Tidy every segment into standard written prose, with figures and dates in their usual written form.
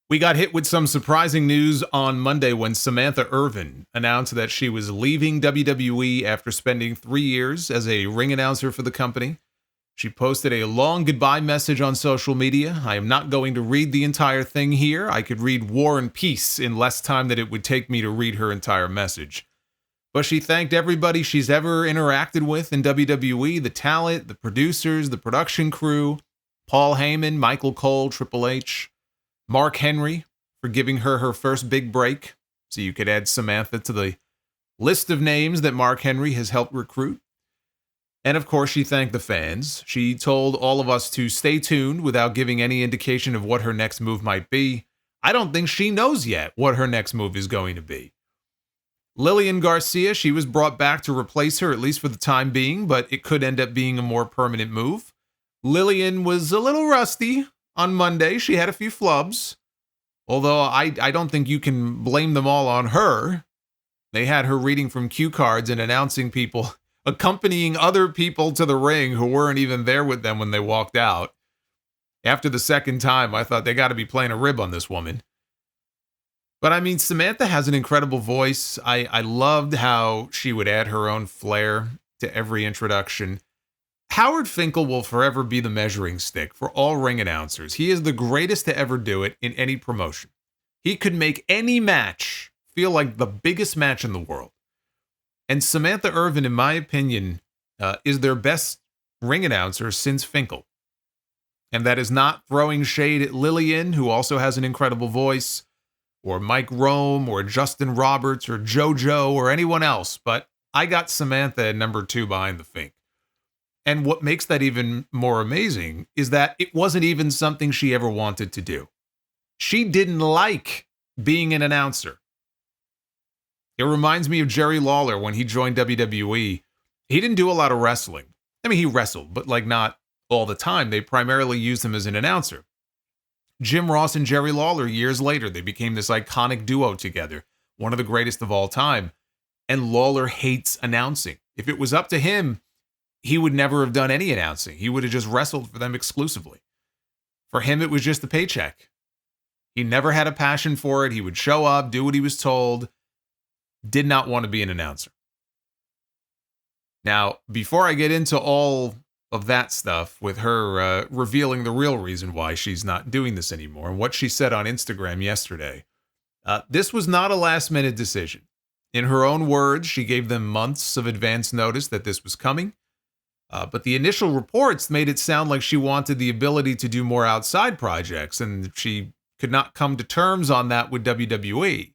We got hit with some surprising news on Monday when Samantha Irvin announced that she was leaving WWE after spending 3 years as a ring announcer for the company. She posted a long goodbye message on social media. I am not going to read the entire thing here. I could read War and Peace in less time than it would take me to read her entire message. But she thanked everybody she's ever interacted with in WWE, the talent, the producers, the production crew, Paul Heyman, Michael Cole, Triple H, Mark Henry for giving her her first big break. So you could add Samantha to the list of names that Mark Henry has helped recruit. And of course, she thanked the fans. She told all of us to stay tuned without giving any indication of what her next move might be. I don't think she knows yet what her next move is going to be. Lillian Garcia, she was brought back to replace her, at least for the time being, but it could end up being a more permanent move. Lillian was a little rusty on Monday. She had a few flubs, although I don't think you can blame them all on her. They had her reading from cue cards and announcing people, accompanying other people to the ring who weren't even there with them when they walked out. After the second time, I thought they got to be playing a rib on this woman. But I mean, Samantha has an incredible voice. I loved how she would add her own flair to every introduction. Howard Finkel will forever be the measuring stick for all ring announcers. He is the greatest to ever do it in any promotion. He could make any match feel like the biggest match in the world. And Samantha Irvin, in my opinion, is their best ring announcer since Finkel. And that is not throwing shade at Lillian, who also has an incredible voice, or Mike Rome, or Justin Roberts, or JoJo, or anyone else. But I got Samantha at number 2 behind the Fink. And what makes that even more amazing is that it wasn't even something she ever wanted to do. She didn't like being an announcer. It reminds me of Jerry Lawler when he joined WWE. He didn't do a lot of wrestling. I mean, he wrestled, but like not all the time. They primarily used him as an announcer. Jim Ross and Jerry Lawler, years later, they became this iconic duo together, one of the greatest of all time. And Lawler hates announcing. If it was up to him, he would never have done any announcing. He would have just wrestled for them exclusively. For him, it was just a paycheck. He never had a passion for it. He would show up, do what he was told, did not want to be an announcer. Now, before I get into all of that stuff with her revealing the real reason why she's not doing this anymore and what she said on Instagram yesterday, this was not a last-minute decision. In her own words, she gave them months of advance notice that this was coming. But the initial reports made it sound like she wanted the ability to do more outside projects, and she could not come to terms on that with WWE.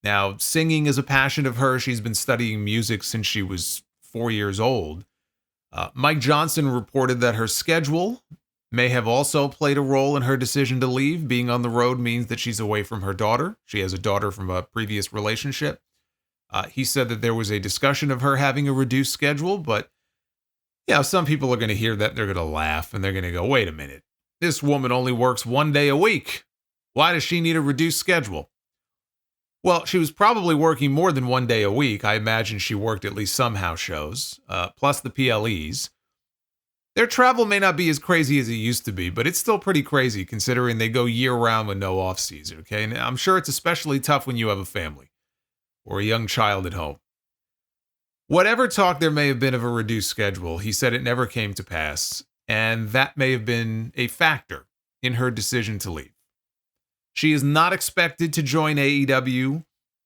Now, singing is a passion of hers. She's been studying music since she was 4 years old. Mike Johnson reported that her schedule may have also played a role in her decision to leave. Being on the road means that she's away from her daughter. She has a daughter from a previous relationship. He said that there was a discussion of her having a reduced schedule, but yeah, some people are going to hear that, they're going to laugh, and they're going to go, wait a minute. This woman only works 1 day a week. Why does she need a reduced schedule? Well, she was probably working more than 1 day a week. I imagine she worked at least some house shows, plus the PLEs. Their travel may not be as crazy as it used to be, but it's still pretty crazy considering they go year-round with no off-season, okay? And I'm sure it's especially tough when you have a family or a young child at home. Whatever talk there may have been of a reduced schedule, he said it never came to pass, and that may have been a factor in her decision to leave. She is not expected to join AEW.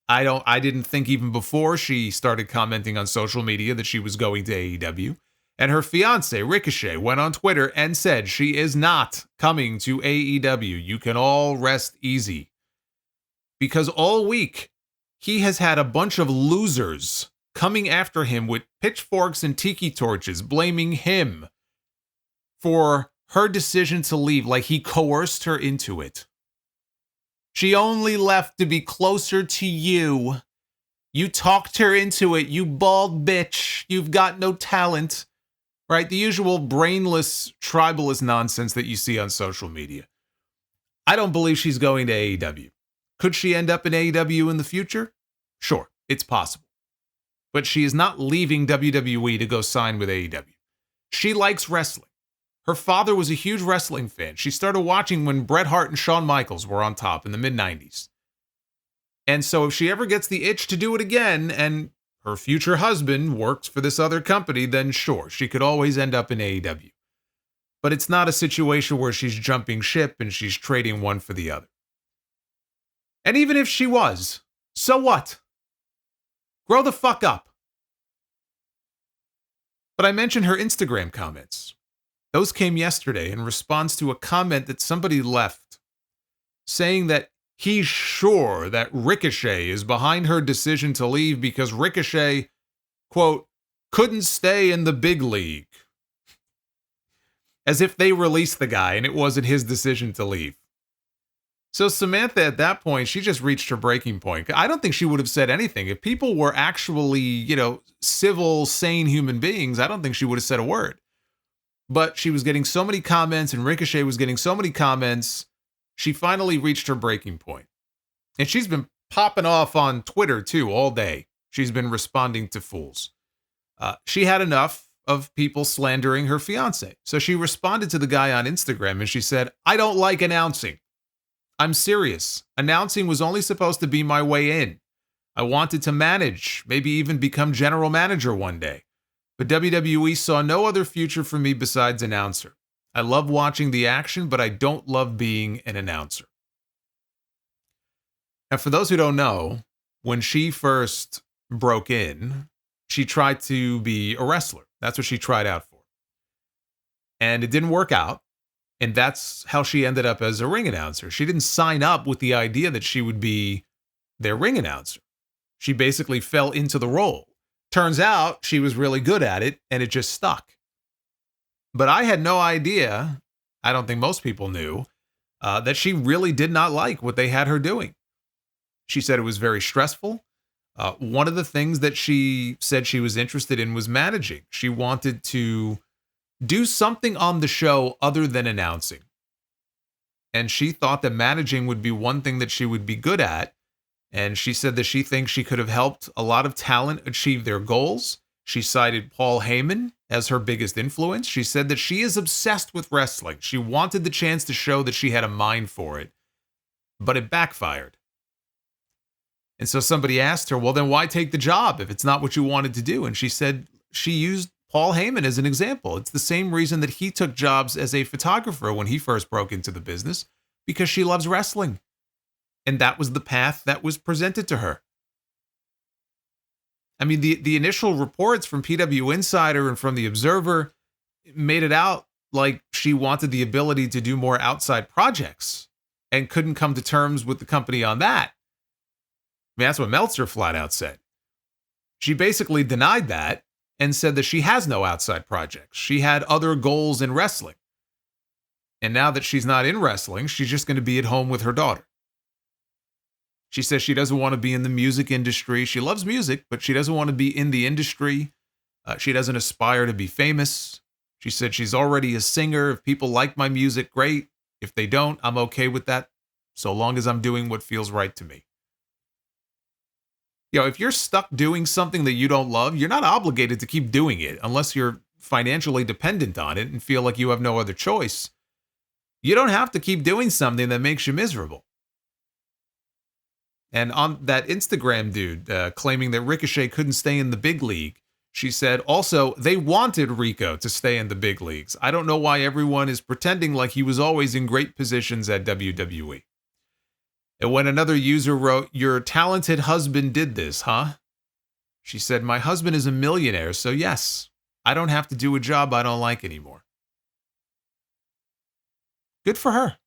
I didn't think even before she started commenting on social media that she was going to AEW. And her fiance, Ricochet, went on Twitter and said she is not coming to AEW. You can all rest easy. Because all week, he has had a bunch of losers coming after him with pitchforks and tiki torches, blaming him for her decision to leave, like he coerced her into it. She only left to be closer to you. You talked her into it, you bald bitch. You've got no talent. Right? The usual brainless, tribalist nonsense that you see on social media. I don't believe she's going to AEW. Could she end up in AEW in the future? Sure, it's possible. But she is not leaving WWE to go sign with AEW. She likes wrestling. Her father was a huge wrestling fan. She started watching when Bret Hart and Shawn Michaels were on top in the mid-90s. And so if she ever gets the itch to do it again, and her future husband works for this other company, then sure, she could always end up in AEW. But it's not a situation where she's jumping ship and she's trading one for the other. And even if she was, so what? Grow the fuck up. But I mentioned her Instagram comments. Those came yesterday in response to a comment that somebody left saying that he's sure that Ricochet is behind her decision to leave because Ricochet, quote, couldn't stay in the big league. As if they released the guy and it wasn't his decision to leave. So Samantha, at that point, she just reached her breaking point. I don't think she would have said anything. If people were actually, civil, sane human beings, I don't think she would have said a word. But she was getting so many comments and Ricochet was getting so many comments, she finally reached her breaking point. And she's been popping off on Twitter, too, all day. She's been responding to fools. She had enough of people slandering her fiance. So she responded to the guy on Instagram and she said, I don't like announcing. I'm serious. Announcing was only supposed to be my way in. I wanted to manage, maybe even become general manager one day. But WWE saw no other future for me besides announcer. I love watching the action, but I don't love being an announcer. And for those who don't know, when she first broke in, she tried to be a wrestler. That's what she tried out for. And it didn't work out. And that's how she ended up as a ring announcer. She didn't sign up with the idea that she would be their ring announcer. She basically fell into the role. Turns out she was really good at it, and it just stuck. But I had no idea, I don't think most people knew, that she really did not like what they had her doing. She said it was very stressful. One of the things that she said she was interested in was managing. She wanted to do something on the show other than announcing. And she thought that managing would be one thing that she would be good at. And she said that she thinks she could have helped a lot of talent achieve their goals. She cited Paul Heyman as her biggest influence. She said that she is obsessed with wrestling. She wanted the chance to show that she had a mind for it, but it backfired. And so somebody asked her, well, then why take the job if it's not what you wanted to do? And she said she used Paul Heyman as an example. It's the same reason that he took jobs as a photographer when he first broke into the business, because she loves wrestling. And that was the path that was presented to her. I mean, the initial reports from PW Insider and from The Observer made it out like she wanted the ability to do more outside projects and couldn't come to terms with the company on that. I mean, that's what Meltzer flat out said. She basically denied that and said that she has no outside projects. She had other goals in wrestling. And now that she's not in wrestling, she's just going to be at home with her daughter. She says she doesn't want to be in the music industry. She loves music, but she doesn't want to be in the industry. She doesn't aspire to be famous. She said she's already a singer. If people like my music, great. If they don't, I'm okay with that, so long as I'm doing what feels right to me. If you're stuck doing something that you don't love, you're not obligated to keep doing it unless you're financially dependent on it and feel like you have no other choice. You don't have to keep doing something that makes you miserable. And on that Instagram dude claiming that Ricochet couldn't stay in the big league, she said, also, they wanted Rico to stay in the big leagues. I don't know why everyone is pretending like he was always in great positions at WWE. And when another user wrote, your talented husband did this, huh? She said, my husband is a millionaire, so yes, I don't have to do a job I don't like anymore. Good for her.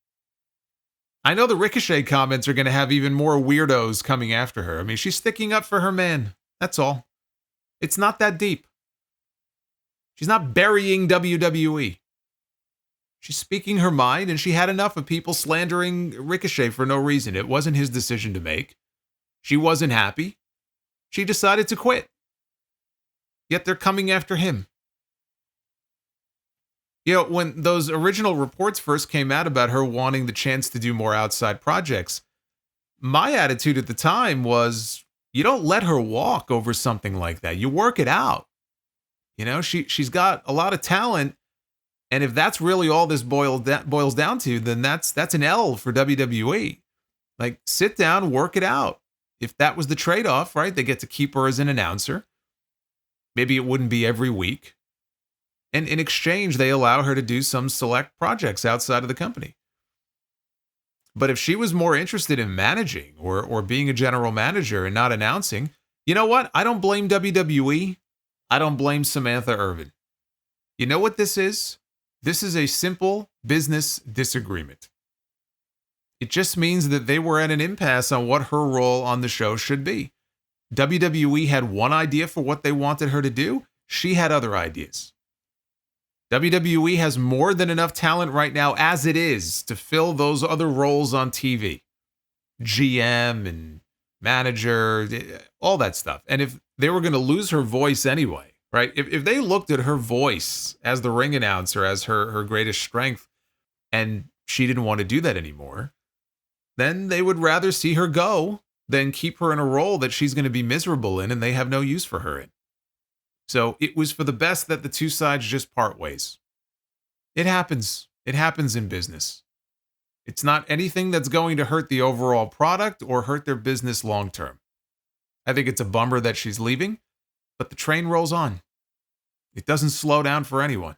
I know the Ricochet comments are going to have even more weirdos coming after her. I mean, she's sticking up for her man. That's all. It's not that deep. She's not burying WWE. She's speaking her mind, and she had enough of people slandering Ricochet for no reason. It wasn't his decision to make. She wasn't happy. She decided to quit. Yet they're coming after him. When those original reports first came out about her wanting the chance to do more outside projects, my attitude at the time was, you don't let her walk over something like that. You work it out. She's got a lot of talent, And if that's really all this boils down to, then that's an L for WWE. Like, sit down, work it out. If that was the trade-off, right? They get to keep her as an announcer. Maybe it wouldn't be every week. And in exchange, they allow her to do some select projects outside of the company. But if she was more interested in managing or being a general manager and not announcing, you know what? I don't blame WWE. I don't blame Samantha Irvin. You know what this is? This is a simple business disagreement. It just means that they were at an impasse on what her role on the show should be. WWE had one idea for what they wanted her to do. She had other ideas. WWE has more than enough talent right now as it is to fill those other roles on TV. GM and manager, all that stuff. And if they were going to lose her voice anyway, right? If they looked at her voice as the ring announcer, as her greatest strength, and she didn't want to do that anymore, then they would rather see her go than keep her in a role that she's going to be miserable in and they have no use for her in. So it was for the best that the two sides just part ways. It happens. It happens in business. It's not anything that's going to hurt the overall product or hurt their business long term. I think it's a bummer that she's leaving, but the train rolls on. It doesn't slow down for anyone.